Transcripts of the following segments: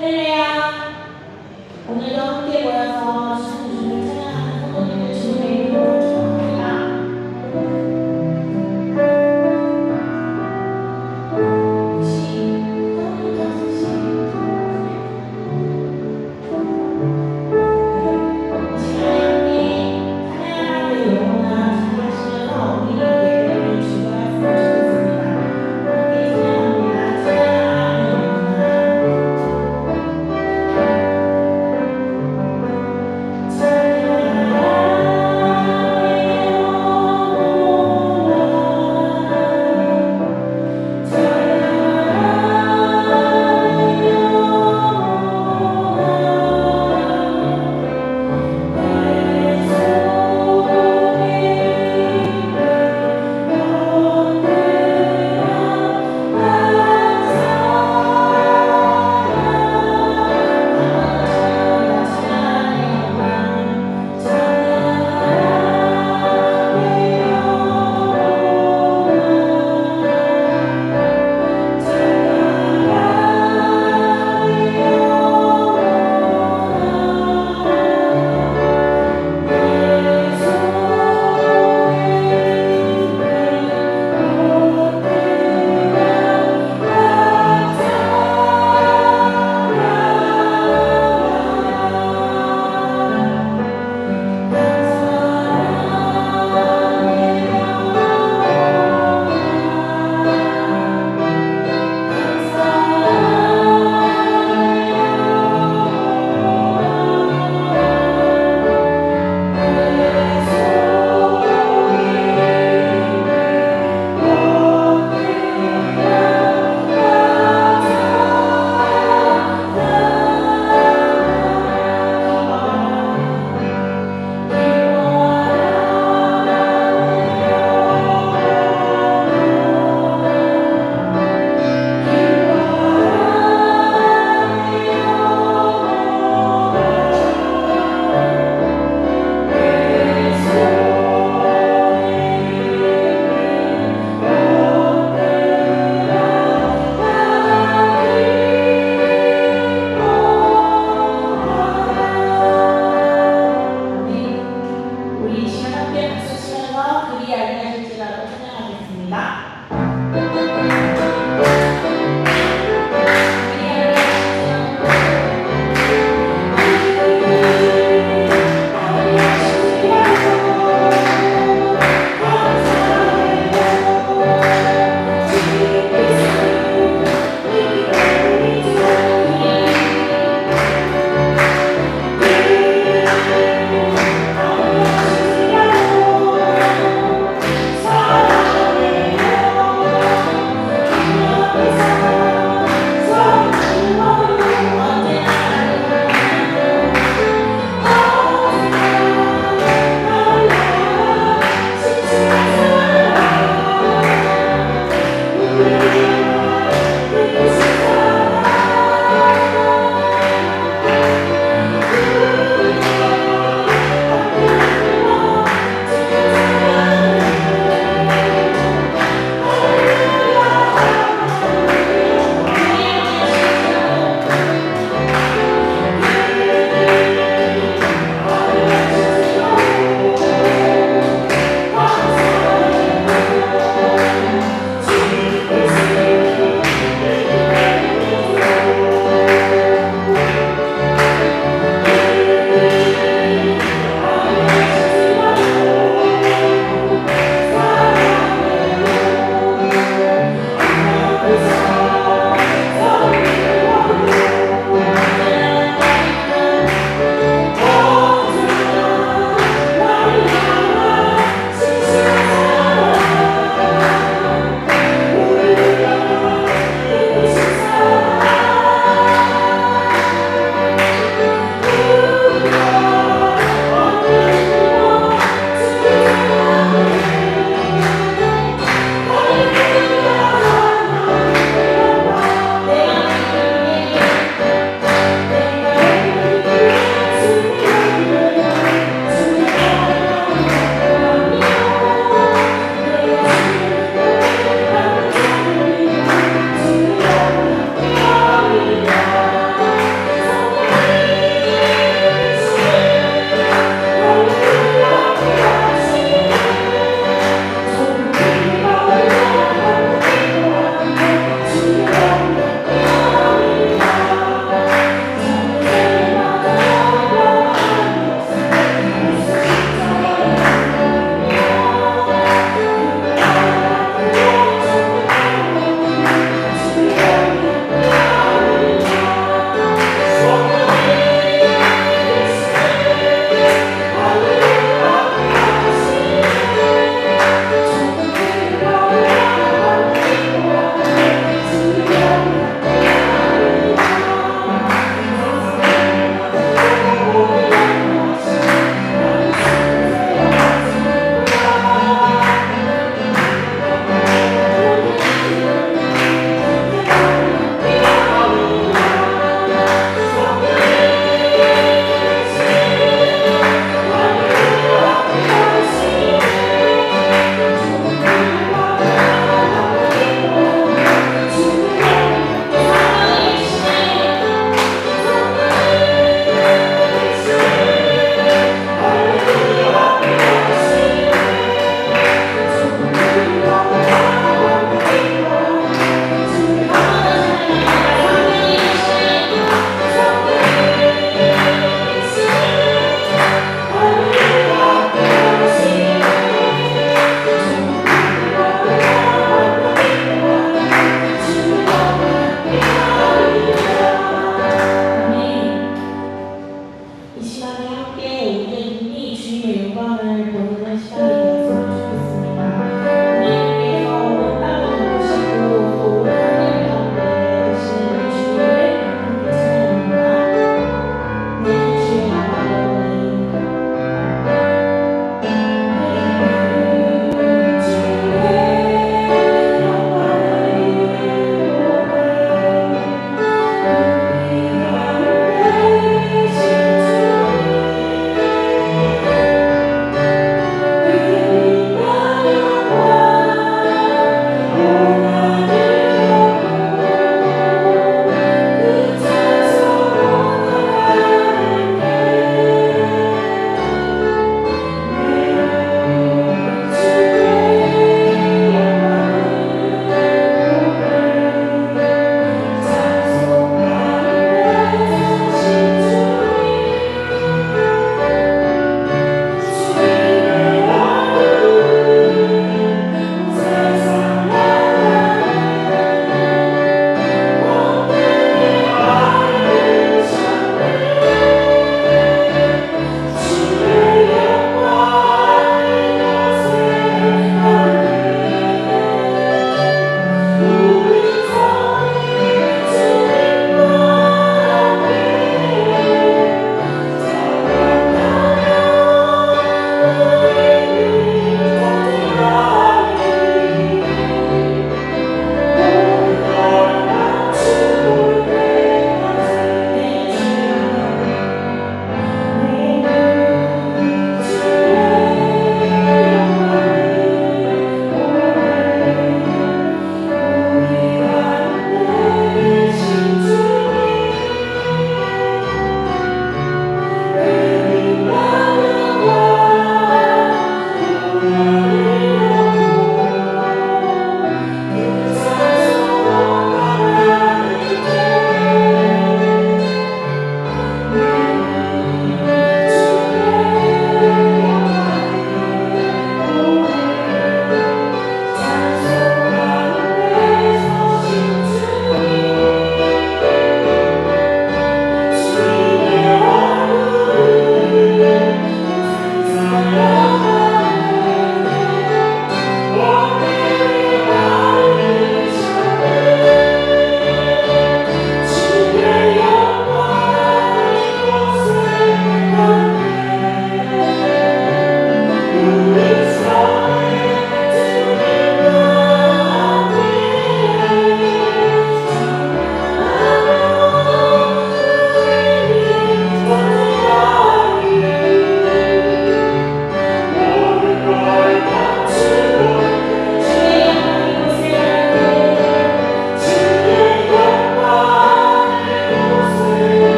할렐루야. 오늘도 함께 모여서 주님을 찬양하는 성도님들 주님의 이름으로 축복합니다. 함께 박수 치면서 그리 알려질지라도 찬양하겠습니다. 사랑해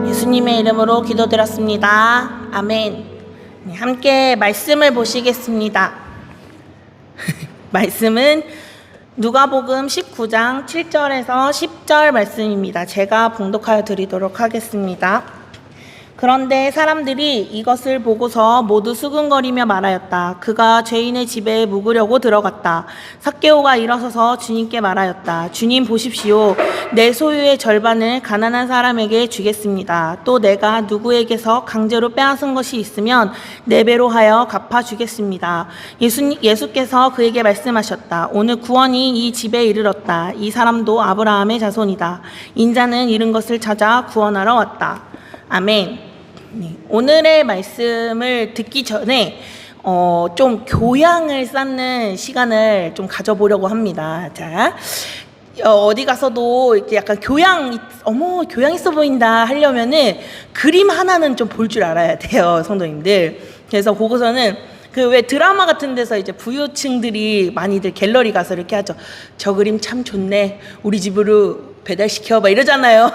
예수님의 이름으로 기도드렸습니다. 아멘. 네, 함께 말씀을 보시겠습니다. 말씀은 누가복음 19장 7절에서 10절 말씀입니다. 제가 봉독하여 드리도록 하겠습니다. 그런데 사람들이 이것을 보고서 모두 수군거리며 말하였다. 그가 죄인의 집에 묵으려고 들어갔다. 삭개오가 일어서서 주님께 말하였다. 주님 보십시오. 내 소유의 절반을 가난한 사람에게 주겠습니다. 또 내가 누구에게서 강제로 빼앗은 것이 있으면 4배로 하여 갚아주겠습니다. 예수께서 그에게 말씀하셨다. 오늘 구원이 이 집에 이르렀다. 이 사람도 아브라함의 자손이다. 인자는 잃은 것을 찾아 구원하러 왔다. 아멘. 네, 오늘의 말씀을 듣기 전에 좀 교양을 쌓는 시간을 좀 가져보려고 합니다. 자, 어디 가서도 이렇게 약간 교양 있어 보인다 하려면은 그림 하나는 좀 볼 줄 알아야 돼요, 성도님들. 그래서 그거서는 그 왜 드라마 같은 데서 이제 부유층들이 많이들 갤러리 가서 이렇게 하죠. 저 그림 참 좋네. 우리 집으로 배달시켜 막 이러잖아요.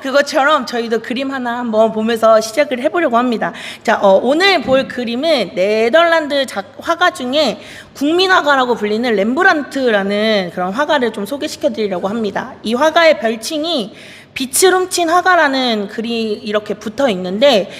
그것처럼 저희도 그림 하나 한번 보면서 시작을 해보려고 합니다. 자, 오늘 볼 그림은 네덜란드 화가 중에 국민화가라고 불리는 렘브란트라는 그런 화가를 좀 소개시켜 드리려고 합니다. 이 화가의 별칭이 빛을 훔친 화가라는 글이 이렇게 붙어 있는데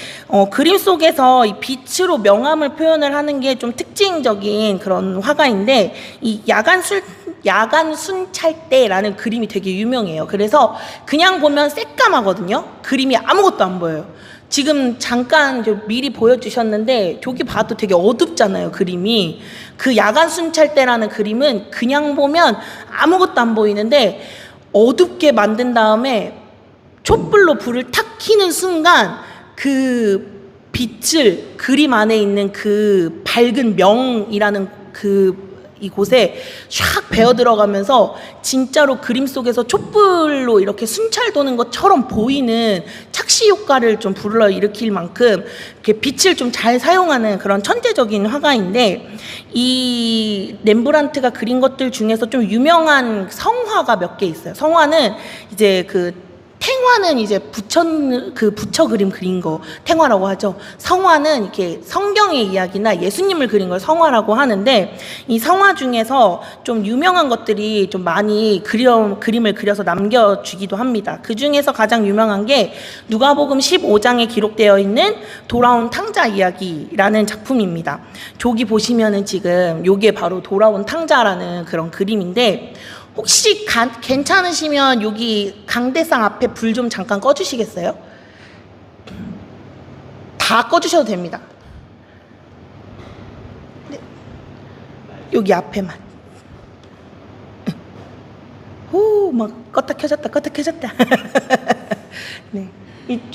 그림 속에서 이 빛으로 명암을 표현을 하는 게 좀 특징적인 그런 화가인데 이 야간 순찰대라는 그림이 되게 유명해요. 그래서 그냥 보면 새까마거든요. 그림이 아무것도 안 보여요. 지금 잠깐 미리 보여주셨는데 저기 봐도 되게 어둡잖아요, 그림이. 그 야간 순찰대라는 그림은 그냥 보면 아무것도 안 보이는데 어둡게 만든 다음에 촛불로 불을 탁 켜는 순간 그 빛을 그림 안에 있는 그 밝은 명이라는 이곳에 샥 배어 들어가면서 진짜로 그림 속에서 촛불로 이렇게 순찰 도는 것처럼 보이는 착시 효과를 좀 불러일으킬 만큼 이렇게 빛을 좀 잘 사용하는 그런 천재적인 화가인데, 이 렘브란트가 그린 것들 중에서 좀 유명한 성화가 몇 개 있어요. 성화는 이제 탱화는 이제 부처 그림 그린 거 탱화라고 하죠. 성화는 이렇게 성경의 이야기나 예수님을 그린 걸 성화라고 하는데, 이 성화 중에서 좀 유명한 것들이 좀 많이 그림을 그려서 남겨주기도 합니다. 그 중에서 가장 유명한 게 누가복음 15장에 기록되어 있는 돌아온 탕자 이야기라는 작품입니다. 저기 보시면은 지금 요게 바로 돌아온 탕자라는 그런 그림인데, 혹시 괜찮으시면 여기 강대상 앞에 불 좀 잠깐 꺼주시겠어요? 다 꺼주셔도 됩니다. 네. 여기 앞에만. 오, 막 껐다 켜졌다. 네.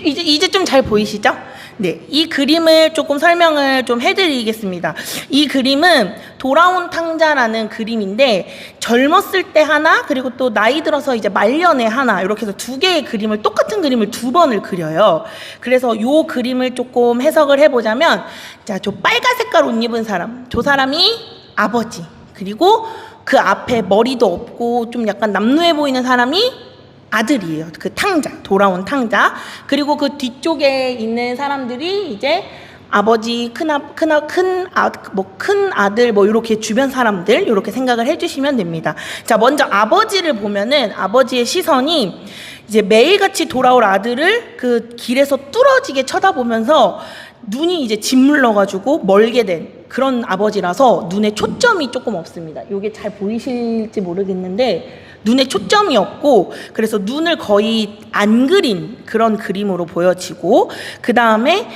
이제 좀 잘 보이시죠? 네, 이 그림을 조금 설명을 좀 해드리겠습니다. 이 그림은 돌아온 탕자라는 그림인데, 젊었을 때 하나, 그리고 또 나이 들어서 이제 말년에 하나, 이렇게 해서 두 개의 그림을, 똑같은 그림을 두 번을 그려요. 그래서 요 그림을 조금 해석을 해보자면, 자, 저 빨간 색깔 옷 입은 사람, 저 사람이 아버지, 그리고 그 앞에 머리도 없고 좀 약간 남루해 보이는 사람이 아들이에요. 그 탕자, 돌아온 탕자. 그리고 그 뒤쪽에 있는 사람들이 이제 아버지, 큰 아들, 뭐 이렇게 주변 사람들, 이렇게 생각을 해주시면 됩니다. 자, 먼저 아버지를 보면은 아버지의 시선이 이제 매일같이 돌아올 아들을 그 길에서 뚫어지게 쳐다보면서 눈이 이제 짓물러가지고 멀게 된 그런 아버지라서 눈에 초점이 조금 없습니다. 이게 잘 보이실지 모르겠는데 눈에 초점이 없고, 그래서 눈을 거의 안 그린 그런 그림으로 보여지고, 그 다음에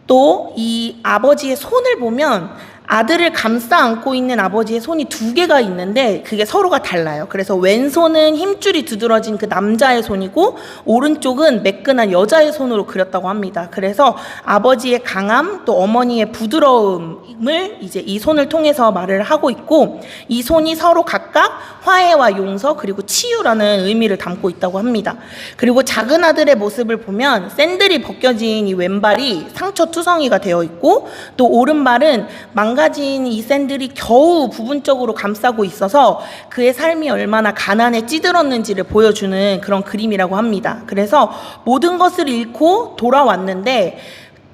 또 이 아버지의 손을 보면 아들을 감싸 안고 있는 아버지의 손이 두 개가 있는데 그게 서로가 달라요. 그래서 왼손은 힘줄이 두드러진 그 남자의 손이고 오른쪽은 매끈한 여자의 손으로 그렸다고 합니다. 그래서 아버지의 강함 또 어머니의 부드러움을 이제 이 손을 통해서 말을 하고 있고, 이 손이 서로 각각 화해와 용서 그리고 치유라는 의미를 담고 있다고 합니다. 그리고 작은 아들의 모습을 보면 샌들이 벗겨진 이 왼발이 상처 투성이가 되어 있고, 또 오른발은 망가진 이 샌들이 겨우 부분적으로 감싸고 있어서 그의 삶이 얼마나 가난에 찌들었는지를 보여주는 그런 그림이라고 합니다. 그래서 모든 것을 잃고 돌아왔는데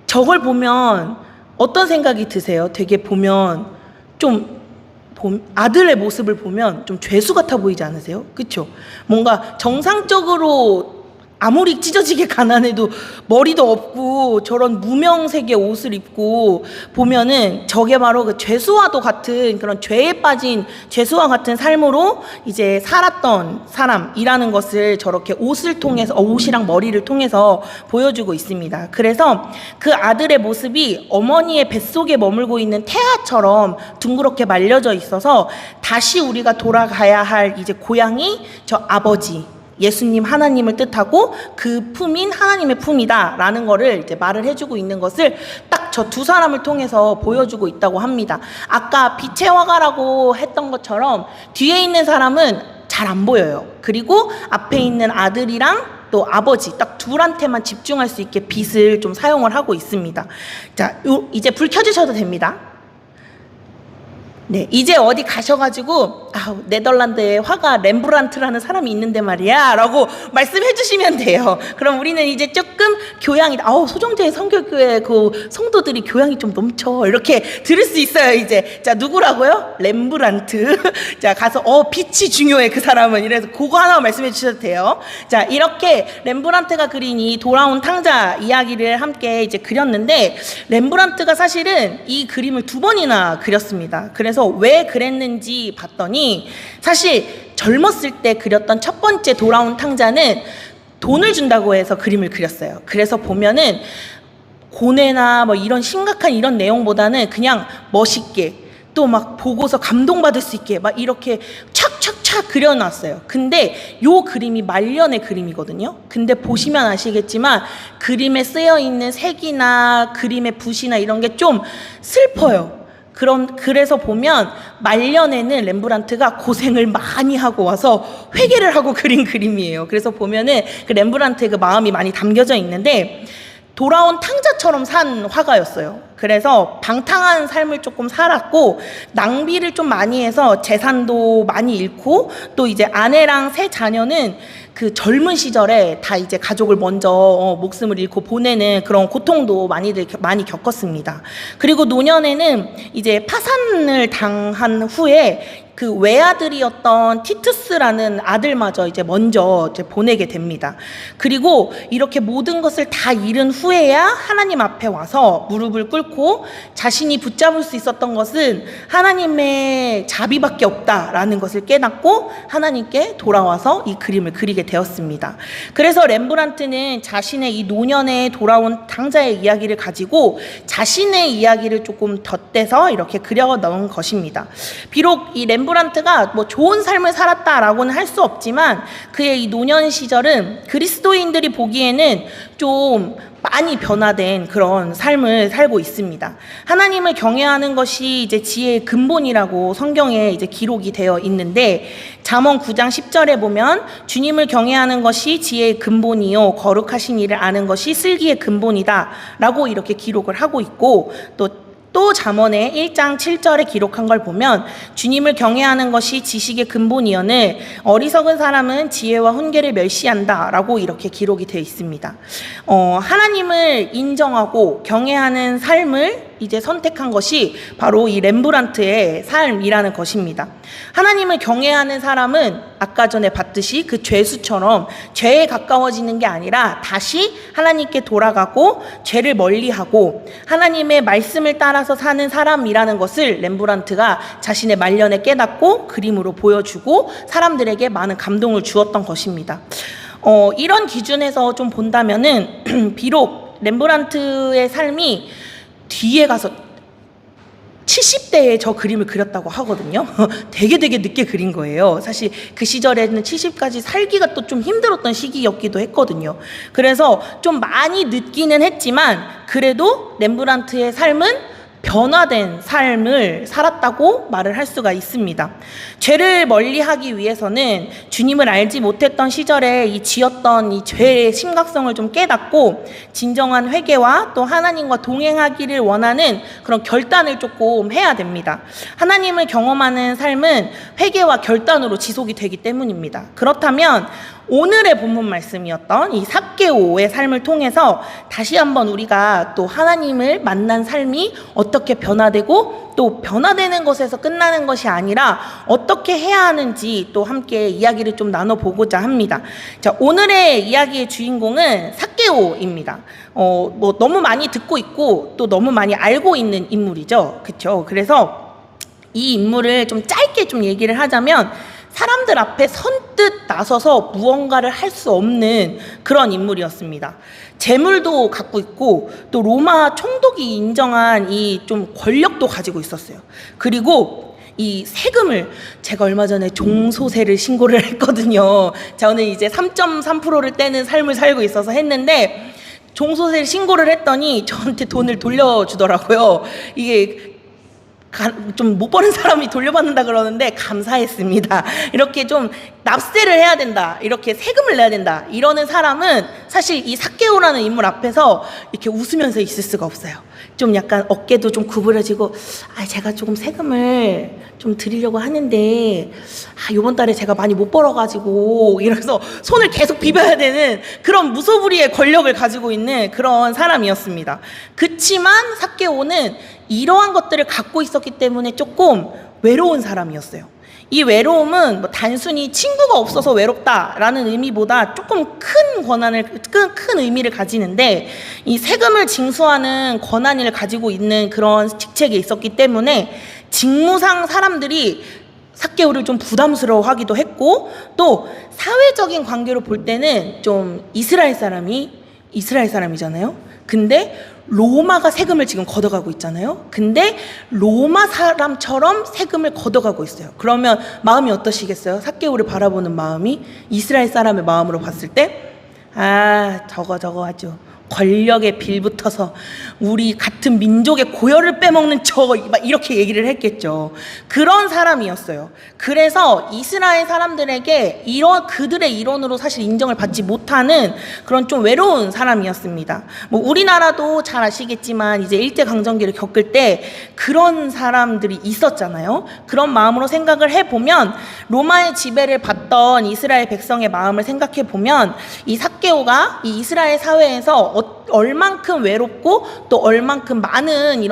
저걸 보면 어떤 생각이 드세요? 되게 보면 좀 아들의 모습을 보면 좀 죄수 같아 보이지 않으세요? 그렇죠? 뭔가 정상적으로 아무리 찢어지게 가난해도 머리도 없고 저런 무명색의 옷을 입고 보면은 저게 바로 그 죄수와도 같은 그런 죄에 빠진 죄수와 같은 삶으로 이제 살았던 사람이라는 것을 저렇게 옷을 통해서 옷이랑 머리를 통해서 보여주고 있습니다. 그래서 그 아들의 모습이 어머니의 뱃속에 머물고 있는 태아처럼 둥그렇게 말려져 있어서 다시 우리가 돌아가야 할 이제 고향이 저 아버지 예수님 하나님을 뜻하고 그 품인 하나님의 품이다 라는 거를 이제 말을 해주고 있는 것을 딱 저 두 사람을 통해서 보여주고 있다고 합니다. 아까 빛의 화가라고 했던 것처럼 뒤에 있는 사람은 잘 안 보여요. 그리고 앞에 있는 아들이랑 또 아버지 딱 둘한테만 집중할 수 있게 빛을 좀 사용을 하고 있습니다. 자, 이제 불 켜주셔도 됩니다. 네, 이제 어디 가셔가지고 네덜란드에 화가 렘브란트라는 사람이 있는데 말이야 라고 말씀해 주시면 돼요. 그럼 우리는 이제 조금 교양이 소정제의 성결교회 그 성도들이 교양이 좀 넘쳐 이렇게 들을 수 있어요. 이제 자 누구라고요? 렘브란트. 자 가서 빛이 중요해 그 사람은. 이래서 그거 하나 말씀해 주셔도 돼요. 자 이렇게 렘브란트가 그린 이 돌아온 탕자 이야기를 함께 이제 그렸는데, 렘브란트가 사실은 이 그림을 2번이나 그렸습니다. 그래서 왜 그랬는지 봤더니 사실 젊었을 때 그렸던 첫 번째 돌아온 탕자는 돈을 준다고 해서 그림을 그렸어요. 그래서 보면은 고뇌나 뭐 이런 심각한 이런 내용보다는 그냥 멋있게 또 막 보고서 감동받을 수 있게 막 이렇게 착착착 그려놨어요. 근데 요 그림이 말년의 그림이거든요. 근데 보시면 아시겠지만 그림에 쓰여 있는 색이나 그림의 붓이나 이런 게 좀 슬퍼요. 그래서 보면 말년에는 렘브란트가 고생을 많이 하고 와서 회개를 하고 그린 그림이에요. 그래서 보면은 그 렘브란트의 그 마음이 많이 담겨져 있는데, 돌아온 탕자처럼 산 화가였어요. 그래서 방탕한 삶을 조금 살았고 낭비를 좀 많이 해서 재산도 많이 잃고, 또 이제 아내랑 3 자녀는 그 젊은 시절에 다 이제 가족을 먼저 목숨을 잃고 보내는 그런 고통도 많이 겪었습니다. 그리고 노년에는 이제 파산을 당한 후에 그 외아들이었던 티투스라는 아들마저 이제 먼저 이제 보내게 됩니다. 그리고 이렇게 모든 것을 다 잃은 후에야 하나님 앞에 와서 무릎을 꿇고 자신이 붙잡을 수 있었던 것은 하나님의 자비밖에 없다라는 것을 깨닫고 하나님께 돌아와서 이 그림을 그리게 되었습니다. 그래서 렘브란트는 자신의 이 노년에 돌아온 탕자의 이야기를 가지고 자신의 이야기를 조금 덧대서 이렇게 그려 넣은 것입니다. 비록 이 렘브란트가 뭐 좋은 삶을 살았다라고는 할 수 없지만 그의 이 노년 시절은 그리스도인들이 보기에는 좀 많이 변화된 그런 삶을 살고 있습니다. 하나님을 경외하는 것이 이제 지혜의 근본이라고 성경에 이제 기록이 되어 있는데, 잠언 9장 10절에 보면 주님을 경외하는 것이 지혜의 근본이요 거룩하신 이를 아는 것이 슬기의 근본이다라고 이렇게 기록을 하고 있고, 또 잠언의 1장 7절에 기록한 걸 보면 주님을 경외하는 것이 지식의 근본이오늘 어리석은 사람은 지혜와 훈계를 멸시한다 라고 이렇게 기록이 되어 있습니다. 하나님을 인정하고 경외하는 삶을 이제 선택한 것이 바로 이 렘브란트의 삶이라는 것입니다. 하나님을 경외하는 사람은 아까 전에 봤듯이 그 죄수처럼 죄에 가까워지는 게 아니라 다시 하나님께 돌아가고 죄를 멀리하고 하나님의 말씀을 따라서 사는 사람이라는 것을 렘브란트가 자신의 말년에 깨닫고 그림으로 보여주고 사람들에게 많은 감동을 주었던 것입니다. 이런 기준에서 좀 본다면은 비록 렘브란트의 삶이 뒤에 가서 70대에 저 그림을 그렸다고 하거든요. 되게 늦게 그린 거예요. 사실 그 시절에는 70까지 살기가 또 좀 힘들었던 시기였기도 했거든요. 그래서 좀 많이 늦기는 했지만 그래도 렘브란트의 삶은 변화된 삶을 살았다고 말을 할 수가 있습니다. 죄를 멀리하기 위해서는 주님을 알지 못했던 시절에 이 지었던 이 죄의 심각성을 좀 깨닫고 진정한 회개와 또 하나님과 동행하기를 원하는 그런 결단을 조금 해야 됩니다. 하나님을 경험하는 삶은 회개와 결단으로 지속이 되기 때문입니다. 그렇다면 오늘의 본문 말씀이었던 이 삭개오의 삶을 통해서 다시 한번 우리가 또 하나님을 만난 삶이 어떻게 변화되고 또 변화되는 것에서 끝나는 것이 아니라 어떻게 해야 하는지 또 함께 이야기를 좀 나눠보고자 합니다. 자, 오늘의 이야기의 주인공은 삭개오입니다. 뭐 너무 많이 듣고 있고 또 너무 많이 알고 있는 인물이죠. 그렇죠? 그래서 이 인물을 좀 짧게 좀 얘기를 하자면 사람들 앞에 선뜻 나서서 무언가를 할 수 없는 그런 인물이었습니다. 재물도 갖고 있고 또 로마 총독이 인정한 이 좀 권력도 가지고 있었어요. 그리고 이 세금을 제가 얼마 전에 종소세를 신고를 했거든요. 저는 이제 3.3%를 떼는 삶을 살고 있어서 했는데 종소세를 신고를 했더니 저한테 돈을 돌려주더라고요. 이게 좀 못 버는 사람이 돌려받는다 그러는데 감사했습니다. 이렇게 좀 납세를 해야 된다, 이렇게 세금을 내야 된다 이러는 사람은 사실 이 삭개오라는 인물 앞에서 이렇게 웃으면서 있을 수가 없어요. 좀 약간 어깨도 좀 구부러지고, 제가 조금 세금을 좀 드리려고 하는데 요번 달에 제가 많이 못 벌어가지고, 이래서 손을 계속 비벼야 되는 그런 무소불위의 권력을 가지고 있는 그런 사람이었습니다. 그치만 삭개오는 이러한 것들을 갖고 있었기 때문에 조금 외로운 사람이었어요. 이 외로움은 뭐 단순히 친구가 없어서 외롭다라는 의미보다 조금 큰 권한을, 큰 의미를 가지는데, 이 세금을 징수하는 권한을 가지고 있는 그런 직책에 있었기 때문에 직무상 사람들이 삭개오를 좀 부담스러워하기도 했고, 또 사회적인 관계로 볼 때는 좀 이스라엘 사람이잖아요. 근데 로마가 세금을 지금 걷어가고 있잖아요. 근데 로마 사람처럼 세금을 걷어가고 있어요. 그러면 마음이 어떠시겠어요? 삭개오를 바라보는 마음이 이스라엘 사람의 마음으로 봤을 때, 저거 아주 권력에 빌붙어서 우리 같은 민족의 고열을 빼먹는 저거, 막 이렇게 얘기를 했겠죠. 그런 사람이었어요. 그래서 이스라엘 사람들에게 그들의 일원으로 사실 인정을 받지 못하는 그런 좀 외로운 사람이었습니다. 뭐 우리나라도 잘 아시겠지만 이제 일제강점기를 겪을 때 그런 사람들이 있었잖아요. 그런 마음으로 생각을 해보면, 로마의 지배를 받던 이스라엘 백성의 마음을 생각해 보면, 이 삭개오가 이 이스라엘 사회에서 얼만큼 외롭고 또 얼만큼 많은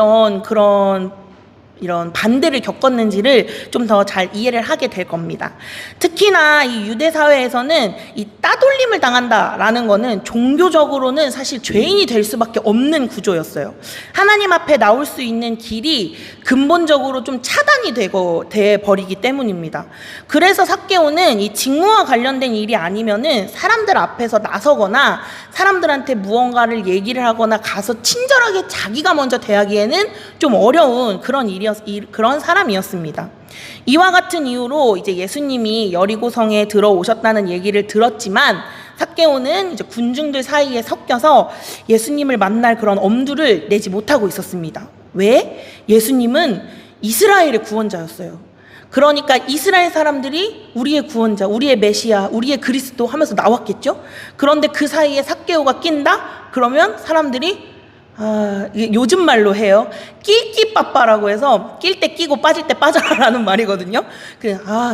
이런 반대를 겪었는지를 좀 더 잘 이해를 하게 될 겁니다. 특히나 이 유대 사회에서는 이 따돌림을 당한다라는 거는 종교적으로는 사실 죄인이 될 수밖에 없는 구조였어요. 하나님 앞에 나올 수 있는 길이 근본적으로 좀 차단이 돼 버리기 때문입니다. 그래서 삭개오는 이 직무와 관련된 일이 아니면은 사람들 앞에서 나서거나 사람들한테 무언가를 얘기를 하거나 가서 친절하게 자기가 먼저 대하기에는 좀 어려운 그런 사람이었습니다. 이와 같은 이유로 이제 예수님이 여리고성에 들어오셨다는 얘기를 들었지만, 삭개오는 이제 군중들 사이에 섞여서 예수님을 만날 그런 엄두를 내지 못하고 있었습니다. 왜? 예수님은 이스라엘의 구원자였어요. 그러니까 이스라엘 사람들이 우리의 구원자, 우리의 메시아, 우리의 그리스도 하면서 나왔겠죠? 그런데 그 사이에 삭개오가 낀다? 그러면 사람들이 이게 요즘 말로 해요. 낄끼빠빠라고 해서 낄 때 끼고 빠질 때 빠져라라는 말이거든요.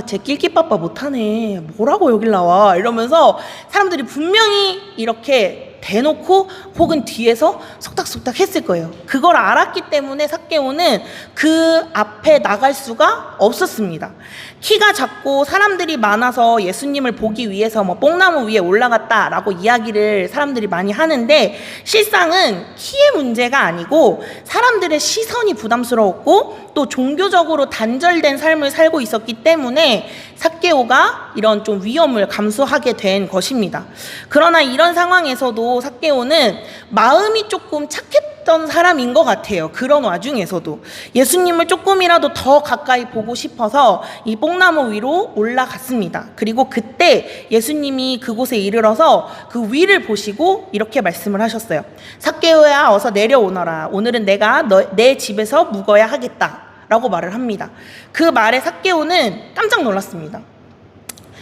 쟤 낄끼빠빠 못하네. 뭐라고 여길 나와? 이러면서 사람들이 분명히 이렇게 대놓고 혹은 뒤에서 속닥속닥 했을 거예요. 그걸 알았기 때문에 삭개오는 그 앞에 나갈 수가 없었습니다. 키가 작고 사람들이 많아서 예수님을 보기 위해서 뭐 뽕나무 위에 올라갔다라고 이야기를 사람들이 많이 하는데, 실상은 키의 문제가 아니고 사람들의 시선이 부담스러웠고 또 종교적으로 단절된 삶을 살고 있었기 때문에 삭개오가 이런 좀 위험을 감수하게 된 것입니다. 그러나 이런 상황에서도 삭개오는 마음이 조금 착했던 사람인 것 같아요. 그런 와중에서도 예수님을 조금이라도 더 가까이 보고 싶어서 이 뽕나무 위로 올라갔습니다. 그리고 그때 예수님이 그곳에 이르러서 그 위를 보시고 이렇게 말씀을 하셨어요. 삭개오야, 어서 내려오너라. 오늘은 내가 내 집에서 묵어야 하겠다 라고 말을 합니다. 그 말에 삭개오는 깜짝 놀랐습니다.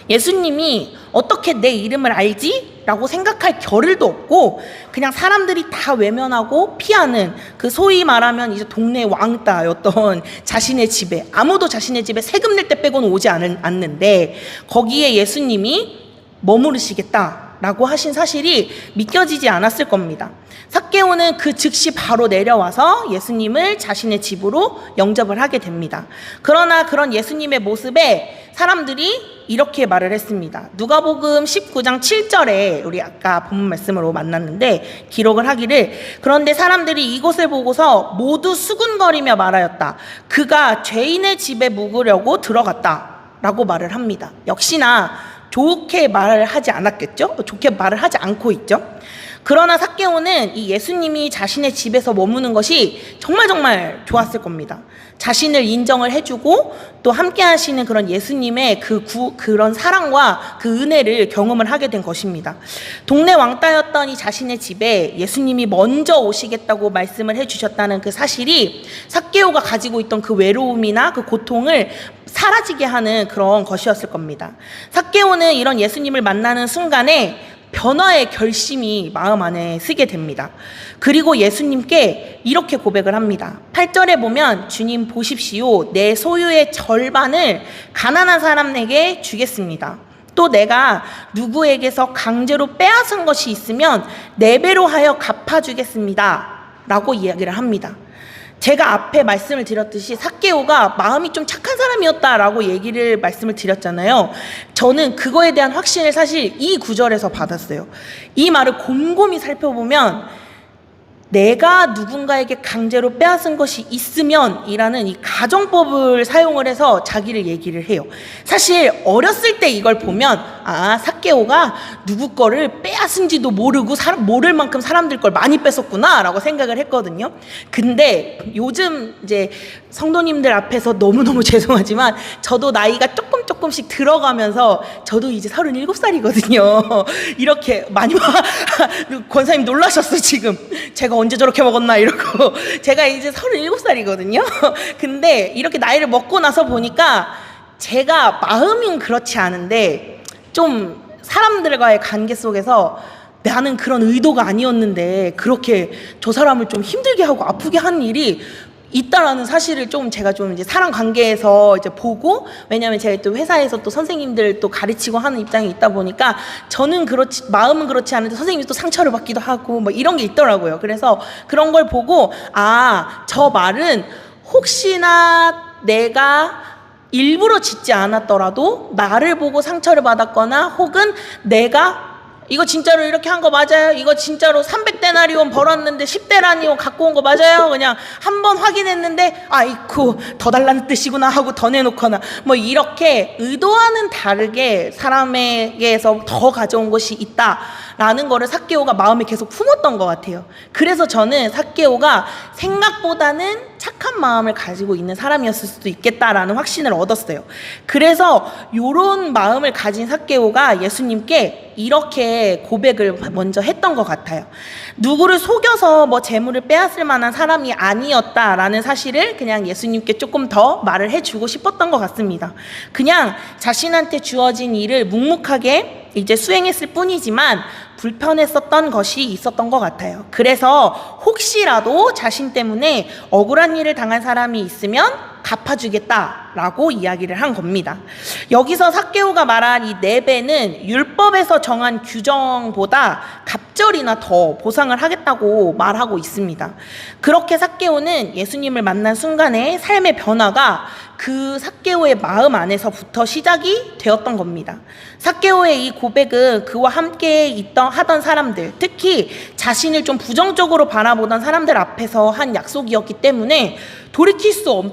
예수님이 어떻게 내 이름을 알지? 라고 생각할 겨를도 없고 그냥 사람들이 다 외면하고 피하는 그 소위 말하면 이제 동네 왕따였던 자신의 집에, 아무도 자신의 집에 세금 낼 때 빼고는 오지 않는데 거기에 예수님이 머무르시겠다라고 하신 사실이 믿겨지지 않았을 겁니다. 삭개오는 그 즉시 바로 내려와서 예수님을 자신의 집으로 영접을 하게 됩니다. 그러나 그런 예수님의 모습에 사람들이 이렇게 말을 했습니다. 누가복음 19장 7절에 우리 아까 본문 말씀으로 만났는데 기록을 하기를, 그런데 사람들이 이곳을 보고서 모두 수군거리며 말하였다. 그가 죄인의 집에 묵으려고 들어갔다 라고 말을 합니다. 역시나 좋게 말을 하지 않았겠죠? 좋게 말을 하지 않고 있죠. 그러나 삭개오는 이 예수님이 자신의 집에서 머무는 것이 정말 좋았을 겁니다. 자신을 인정을 해주고 또 함께 하시는 그런 예수님의 그런 사랑과 그 은혜를 경험을 하게 된 것입니다. 동네 왕따였던 이 자신의 집에 예수님이 먼저 오시겠다고 말씀을 해주셨다는 그 사실이 삭개오가 가지고 있던 그 외로움이나 그 고통을 사라지게 하는 그런 것이었을 겁니다. 삭개오는 이런 예수님을 만나는 순간에 변화의 결심이 마음 안에 쓰게 됩니다. 그리고 예수님께 이렇게 고백을 합니다. 8절에 보면 주님 보십시오. 내 소유의 절반을 가난한 사람에게 주겠습니다. 또 내가 누구에게서 강제로 빼앗은 것이 있으면 4배로 하여 갚아주겠습니다. 라고 이야기를 합니다. 제가 앞에 말씀을 드렸듯이 삭개오가 마음이 좀 착한 사람이었다라고 말씀을 드렸잖아요. 저는 그거에 대한 확신을 사실 이 구절에서 받았어요. 이 말을 곰곰이 살펴보면 내가 누군가에게 강제로 빼앗은 것이 있으면 이라는 이 가정법을 사용을 해서 자기를 얘기를 해요. 사실 어렸을 때 이걸 보면 삭개오가 누구 거를 빼앗은지도 모르고 모를 만큼 사람들 걸 많이 뺐었구나 라고 생각을 했거든요. 근데 요즘 이제 성도님들 앞에서 너무너무 죄송하지만 저도 나이가 조금씩 들어가면서 저도 이제 37살이거든요. 이렇게 많이 권사님 놀라셨어 지금. 제가 언제 저렇게 먹었나 이러고. 제가 이제 37살이거든요. 근데 이렇게 나이를 먹고 나서 보니까 제가 마음은 그렇지 않은데 좀 사람들과의 관계 속에서 나는 그런 의도가 아니었는데 그렇게 저 사람을 좀 힘들게 하고 아프게 한 일이 있다라는 사실을 제가 이제 사람 관계에서 이제 보고, 왜냐면 제가 또 회사에서 또 선생님들 또 가르치고 하는 입장에 있다 보니까 저는 마음은 그렇지 않은데 선생님이 또 상처를 받기도 하고 뭐 이런 게 있더라고요. 그래서 그런 걸 보고 저 말은 혹시나 내가 일부러 짓지 않았더라도 나를 보고 상처를 받았거나 혹은 내가 이거 진짜로 이렇게 한 거 맞아요? 이거 진짜로 300데나리온 벌었는데 10데나리온 갖고 온 거 맞아요? 그냥 한번 확인했는데 아이쿠 더 달라는 뜻이구나 하고 더 내놓거나 뭐 이렇게 의도와는 다르게 사람에게서 더 가져온 것이 있다라는 거를 삭개오가 마음에 계속 품었던 것 같아요. 그래서 저는 삭개오가 생각보다는 착한 마음을 가지고 있는 사람이었을 수도 있겠다라는 확신을 얻었어요. 그래서 이런 마음을 가진 삭개오가 예수님께 이렇게 고백을 먼저 했던 것 같아요. 누구를 속여서 뭐 재물을 빼앗을 만한 사람이 아니었다라는 사실을 그냥 예수님께 조금 더 말을 해주고 싶었던 것 같습니다. 그냥 자신한테 주어진 일을 묵묵하게 이제 수행했을 뿐이지만 불편했었던 것이 있었던 것 같아요. 그래서 혹시라도 자신 때문에 억울한 일을 당한 사람이 있으면 갚아주겠다라고 이야기를 한 겁니다. 여기서 삭개오가 말한 이 4배는 율법에서 정한 규정보다 갑절이나 더 보상을 하겠다고 말하고 있습니다. 그렇게 삭개오는 예수님을 만난 순간에 삶의 변화가 그 삭개오의 마음 안에서부터 시작이 되었던 겁니다. 삭개오의 이 고백은 그와 함께 하던 사람들, 특히 자신을 좀 부정적으로 바라보던 사람들 앞에서 한 약속이었기 때문에 돌이킬 수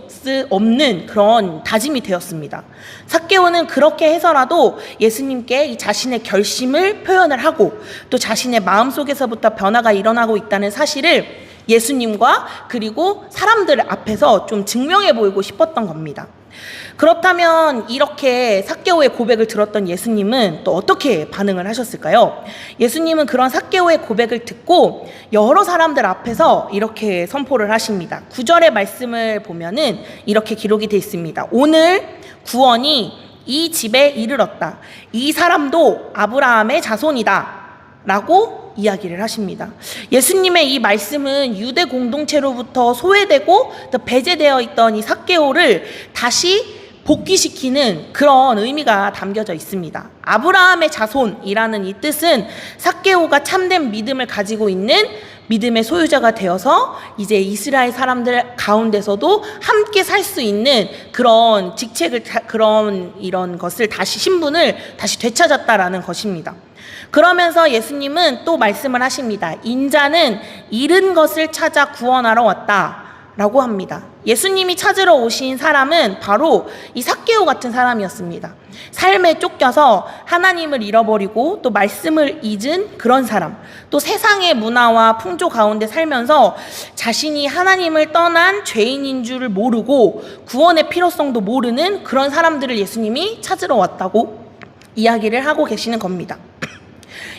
없는 그런 다짐이 되었습니다. 삭개오는 그렇게 해서라도 예수님께 이 자신의 결심을 표현을 하고 또 자신의 마음속에서부터 변화가 일어나고 있다는 사실을 예수님과 그리고 사람들 앞에서 좀 증명해 보이고 싶었던 겁니다. 그렇다면 이렇게 삭개오의 고백을 들었던 예수님은 또 어떻게 반응을 하셨을까요? 예수님은 그런 삭개오의 고백을 듣고 여러 사람들 앞에서 이렇게 선포를 하십니다. 9절의 말씀을 보면은 이렇게 기록이 되어 있습니다. 오늘 구원이 이 집에 이르렀다. 이 사람도 아브라함의 자손이다. 라고 이야기를 하십니다. 예수님의 이 말씀은 유대 공동체로부터 소외되고 또 배제되어 있던 이 삭개오를 다시 복귀시키는 그런 의미가 담겨져 있습니다. 아브라함의 자손이라는 이 뜻은 삭개오가 참된 믿음을 가지고 있는 믿음의 소유자가 되어서 이제 이스라엘 사람들 가운데서도 함께 살 수 있는 그런 직책을 이런 것을 신분을 다시 되찾았다라는 것입니다. 그러면서 예수님은 또 말씀을 하십니다. 인자는 잃은 것을 찾아 구원하러 왔다 라고 합니다. 예수님이 찾으러 오신 사람은 바로 이 삭개오 같은 사람이었습니다. 삶에 쫓겨서 하나님을 잃어버리고 또 말씀을 잊은 그런 사람, 또 세상의 문화와 풍조 가운데 살면서 자신이 하나님을 떠난 죄인인 줄을 모르고 구원의 필요성도 모르는 그런 사람들을 예수님이 찾으러 왔다고 이야기를 하고 계시는 겁니다.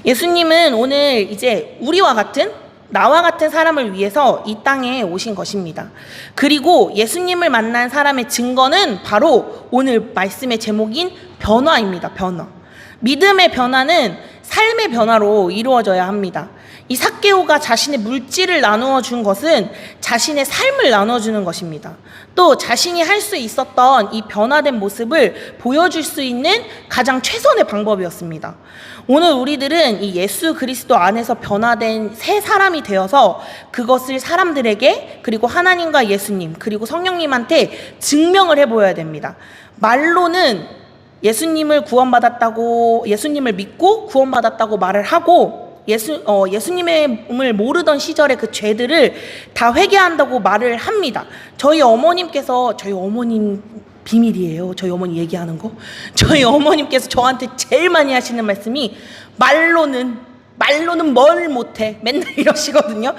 예수님은 오늘 이제 우리와 같은, 나와 같은 사람을 위해서 이 땅에 오신 것입니다. 그리고 예수님을 만난 사람의 증거는 바로 오늘 말씀의 제목인 변화입니다. 변화. 믿음의 변화는 삶의 변화로 이루어져야 합니다. 이 삭개오가 자신의 물질을 나누어 준 것은 자신의 삶을 나눠주는 것입니다. 또 자신이 할 수 있었던 이 변화된 모습을 보여줄 수 있는 가장 최선의 방법이었습니다. 오늘 우리들은 이 예수 그리스도 안에서 변화된 새 사람이 되어서 그것을 사람들에게, 그리고 하나님과 예수님, 그리고 성령님한테 증명을 해보여야 됩니다. 말로는 예수님을 구원받았다고, 예수님을 믿고 구원받았다고 말을 하고, 예수님을 모르던 시절의 그 죄들을 다 회개한다고 말을 합니다. 저희 어머님 비밀이에요. 저희 어머니 얘기하는 거. 저희 어머님께서 저한테 제일 많이 하시는 말씀이 말로는 뭘 못해. 맨날 이러시거든요.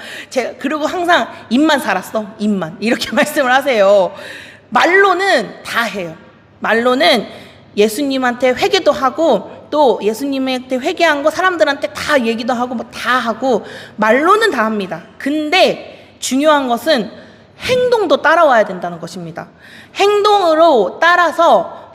그리고 항상 입만 살았어. 입만. 이렇게 말씀을 하세요. 말로는 다 해요. 말로는 예수님한테 회개도 하고, 또 예수님한테 회개한 거 사람들한테 다 얘기도 하고 뭐 다 하고, 말로는 다 합니다. 근데 중요한 것은 행동도 따라와야 된다는 것입니다. 행동으로 따라서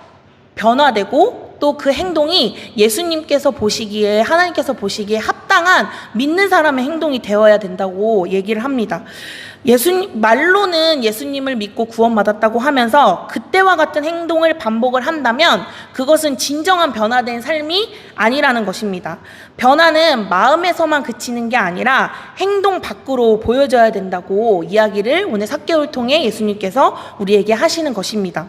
변화되고, 또 그 행동이 예수님께서 보시기에, 하나님께서 보시기에 합당한 믿는 사람의 행동이 되어야 된다고 얘기를 합니다. 말로는 예수님을 믿고 구원받았다고 하면서 그때와 같은 행동을 반복을 한다면 그것은 진정한 변화된 삶이 아니라는 것입니다. 변화는 마음에서만 그치는 게 아니라 행동 밖으로 보여져야 된다고 이야기를 오늘 삭개오를 통해 예수님께서 우리에게 하시는 것입니다.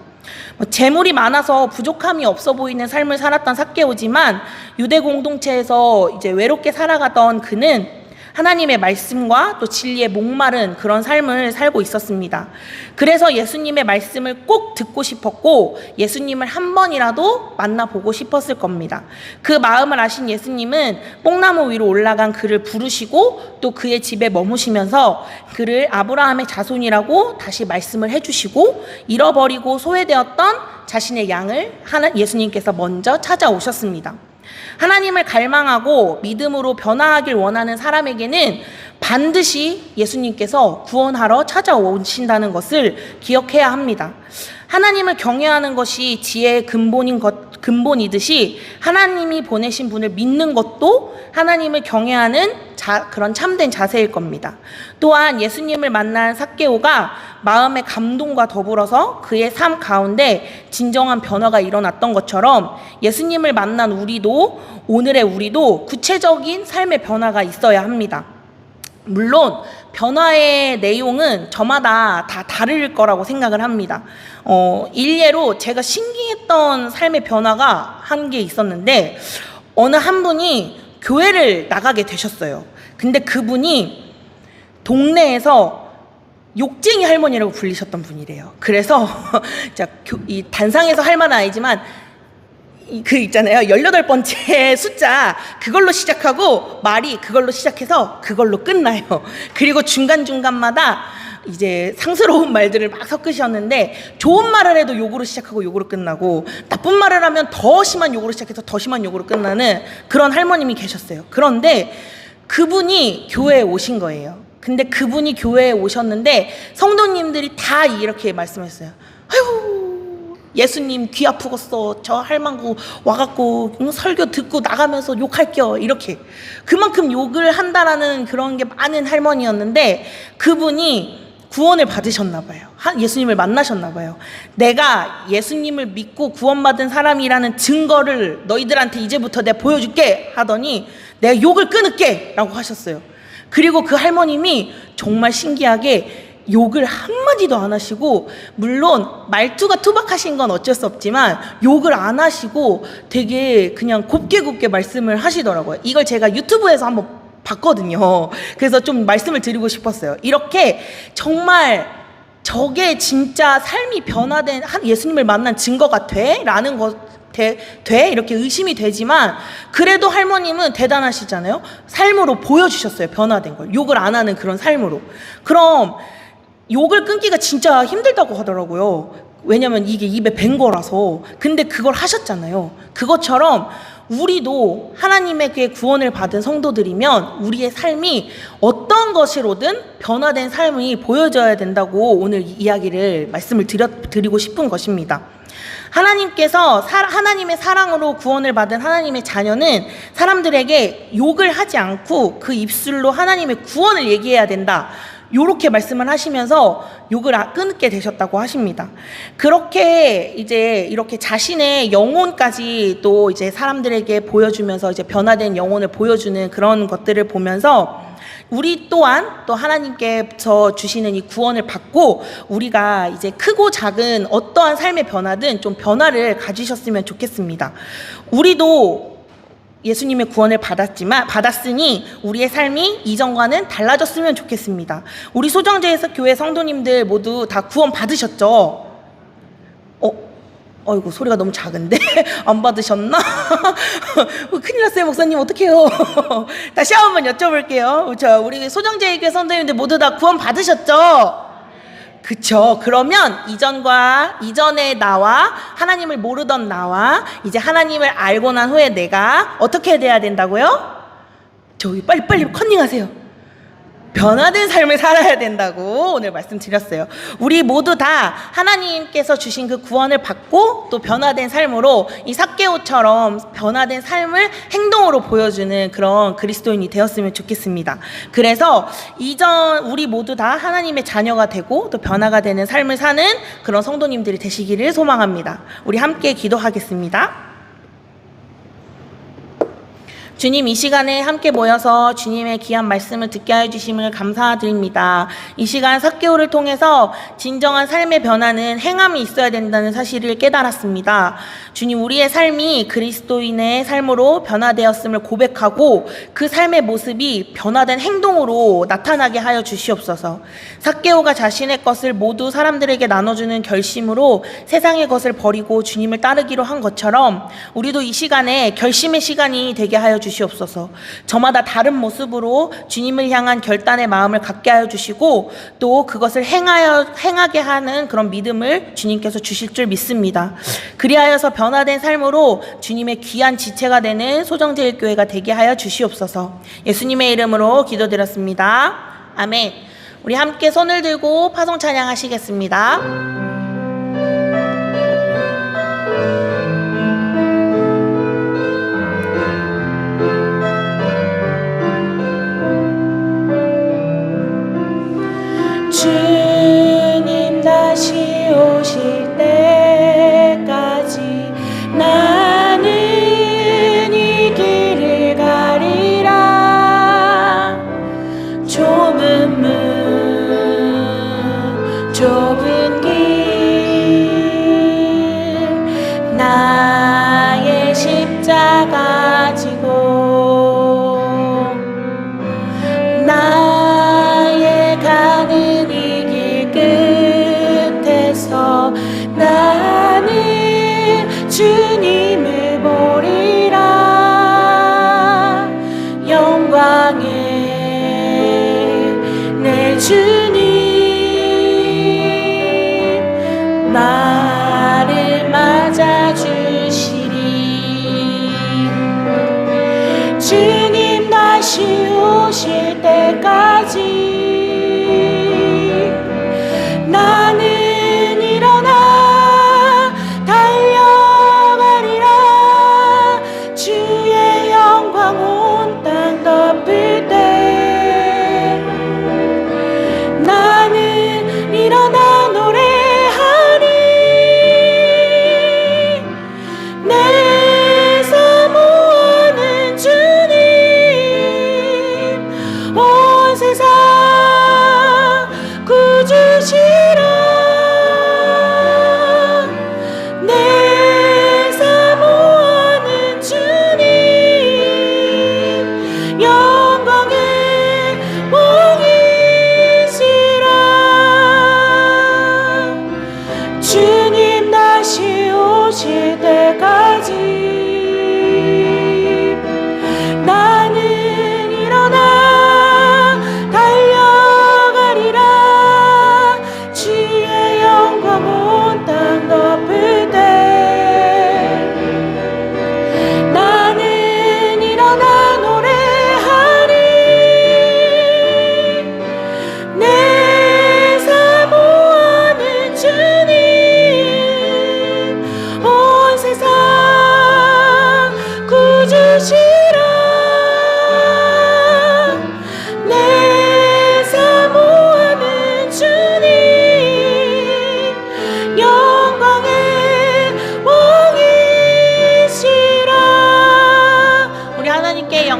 재물이 많아서 부족함이 없어 보이는 삶을 살았던 삭개오지만 유대 공동체에서 이제 외롭게 살아가던 그는 하나님의 말씀과 또 진리에 목마른 그런 삶을 살고 있었습니다. 그래서 예수님의 말씀을 꼭 듣고 싶었고, 예수님을 한 번이라도 만나보고 싶었을 겁니다. 그 마음을 아신 예수님은 뽕나무 위로 올라간 그를 부르시고, 또 그의 집에 머무시면서 그를 아브라함의 자손이라고 다시 말씀을 해주시고, 잃어버리고 소외되었던 자신의 양을 예수님께서 먼저 찾아오셨습니다. 하나님을 갈망하고 믿음으로 변화하길 원하는 사람에게는 반드시 예수님께서 구원하러 찾아오신다는 것을 기억해야 합니다. 하나님을 경외하는 것이 지혜의 근본이듯이 하나님이 보내신 분을 믿는 것도 하나님을 경외하는 그런 참된 자세일 겁니다. 또한 예수님을 만난 삭개오가 마음의 감동과 더불어서 그의 삶 가운데 진정한 변화가 일어났던 것처럼 예수님을 만난 오늘의 우리도 구체적인 삶의 변화가 있어야 합니다. 물론 변화의 내용은 저마다 다 다를 거라고 생각을 합니다. 일례로 제가 신기했던 삶의 변화가 한 게 있었는데, 어느 한 분이 교회를 나가게 되셨어요. 근데 그분이 동네에서 욕쟁이 할머니라고 불리셨던 분이래요. 그래서 이 단상에서 할 말은 아니지만 있잖아요. 18번째 숫자, 그걸로 시작하고 말이 그걸로 시작해서 그걸로 끝나요. 그리고 중간중간마다 이제 상스러운 말들을 막 섞으셨는데, 좋은 말을 해도 욕으로 시작하고 욕으로 끝나고, 나쁜 말을 하면 더 심한 욕으로 시작해서 더 심한 욕으로 끝나는 그런 할머님이 계셨어요. 그런데 그분이 교회에 오신 거예요. 근데 그분이 교회에 오셨는데 성도님들이 다 이렇게 말씀했어요. 아이고, 예수님 귀 아프겠어. 저 할망구 와갖고 설교 듣고 나가면서 욕할게요. 이렇게 그만큼 욕을 한다라는 그런 게 많은 할머니였는데, 그분이 구원을 받으셨나 봐요. 예수님을 만나셨나 봐요. 내가 예수님을 믿고 구원받은 사람이라는 증거를 너희들한테 이제부터 내가 보여줄게 하더니 내가 욕을 끊을게 라고 하셨어요. 그리고 그 할머님이 정말 신기하게 욕을 한마디도 안 하시고, 물론 말투가 투박하신 건 어쩔 수 없지만 욕을 안 하시고 되게 그냥 곱게 말씀을 하시더라고요. 이걸 제가 유튜브에서 한번 봤거든요. 그래서 좀 말씀을 드리고 싶었어요. 이렇게 정말 저게 진짜 삶이 변화된 예수님을 만난 증거가 돼? 라는 돼? 이렇게 의심이 되지만 그래도 할머님은 대단하시잖아요. 삶으로 보여주셨어요. 변화된 걸. 욕을 안 하는 그런 삶으로. 그럼 욕을 끊기가 진짜 힘들다고 하더라고요. 왜냐면 이게 입에 밴 거라서. 근데 그걸 하셨잖아요. 그것처럼 우리도 하나님에게 구원을 받은 성도들이면 우리의 삶이 어떤 것으로든 변화된 삶이 보여져야 된다고 오늘 말씀을 드리고 싶은 것입니다. 하나님께서 하나님의 사랑으로 구원을 받은 하나님의 자녀는 사람들에게 욕을 하지 않고 그 입술로 하나님의 구원을 얘기해야 된다. 요렇게 말씀을 하시면서 욕을 끊게 되셨다고 하십니다. 그렇게 이렇게 자신의 영혼까지 또 사람들에게 보여주면서 변화된 영혼을 보여주는 그런 것들을 보면서 우리 또한 또 하나님께서 주시는 이 구원을 받고 우리가 크고 작은 어떠한 삶의 변화든 좀 변화를 가지셨으면 좋겠습니다. 우리도 예수님의 구원을 받았으니 우리의 삶이 이전과는 달라졌으면 좋겠습니다. 우리 소정제에서 교회 성도님들 모두 다 구원 받으셨죠? 어이구 소리가 너무 작은데 안 받으셨나? 큰일 났어요 목사님 어떡해요. 다시 한번 여쭤볼게요. 우리 소정제의 교회 성도님들 모두 다 구원 받으셨죠? 그쵸. 그러면 이전의 나와 하나님을 모르던 나와 이제 하나님을 알고 난 후에 내가 어떻게 돼야 된다고요? 저기 빨리 컨닝하세요. 변화된 삶을 살아야 된다고 오늘 말씀드렸어요. 우리 모두 다 하나님께서 주신 그 구원을 받고 또 변화된 삶으로 이 삭개오처럼 변화된 삶을 행동으로 보여주는 그런 그리스도인이 되었으면 좋겠습니다. 그래서 우리 모두 다 하나님의 자녀가 되고 또 변화가 되는 삶을 사는 그런 성도님들이 되시기를 소망합니다. 우리 함께 기도하겠습니다. 주님, 이 시간에 함께 모여서 주님의 귀한 말씀을 듣게 해주심을 감사드립니다. 이 시간 삭개오를 통해서 진정한 삶의 변화는 행함이 있어야 된다는 사실을 깨달았습니다. 주님, 우리의 삶이 그리스도인의 삶으로 변화되었음을 고백하고 그 삶의 모습이 변화된 행동으로 나타나게 하여 주시옵소서. 삭개오가 자신의 것을 모두 사람들에게 나눠주는 결심으로 세상의 것을 버리고 주님을 따르기로 한 것처럼 우리도 이 시간에 결심의 시간이 되게 하여 주시옵소서. 저마다 다른 모습으로 주님을 향한 결단의 마음을 갖게 하여 주시고 또 그것을 행하게 하는 그런 믿음을 주님께서 주실 줄 믿습니다. 그리하여서 변화된 삶으로 주님의 귀한 지체가 되는 소정제일교회가 되게 하여 주시옵소서. 예수님의 이름으로 기도드렸습니다. 아멘. 우리 함께 손을 들고 파송 찬양하시겠습니다. 주님 다시 오실 때까지 나는 이 길을 가리라. 좁은 문 좁은 길 나의 십자가 지고 나의 가는 이 길 끝에서 나는 주님을 보리라. 영광의 내 주님 나를 맞아주시리. 주님 다시 오실 때까지 나는 일어나 달려가리라. 주의 영광 온 땅 덮을 때 나는 일어나 노래하리.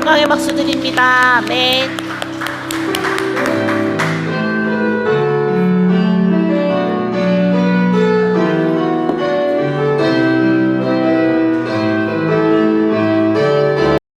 건강의 박수 드립니다. 네.